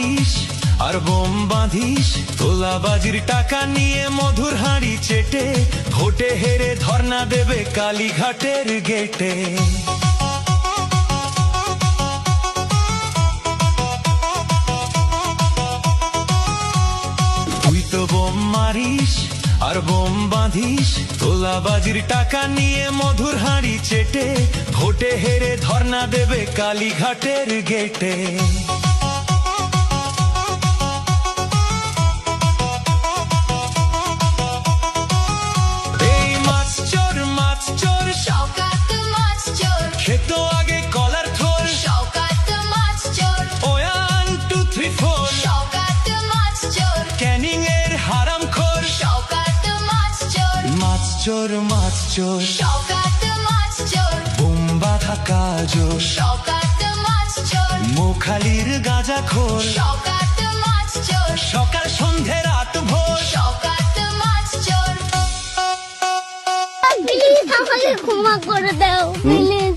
মারিস আর বোম বাঁধিস, তোলাবাজির টাকা নিয়ে মধুর হাঁড়ি চেটে, ভোটে হেরে ধর্ণা দেবে কালীঘাটের গেটে। তুই তো বোম মারিস আর বোম বাঁধিস, তোলাবাজির টাকা নিয়ে মধুর হাঁড়ি চেটে, ভোটে হেরে ধর্ণা দেবে কালীঘাটের গেটে। এই মাছ চোর শওকত মাছ চোর, খেত আগে কলার থোর, শওকত মাছ চোর, 1 2 3 4 শওকত মাছ চোর, ক্যানিং এর হারামখোর। শওকত মাছ চোর, মাছ চোর শওকত মাছ চোর, বোম বাঁধা কাজোর, শওকত মাছ চোর, মোখালির গাঁজাখোর, শওকত মাছ চোর, সকাল সন্ধে রাত ভোর। শওকত মাছ চোর। প্লিজ আমাকে ক্ষমা করে দাও প্লিজ।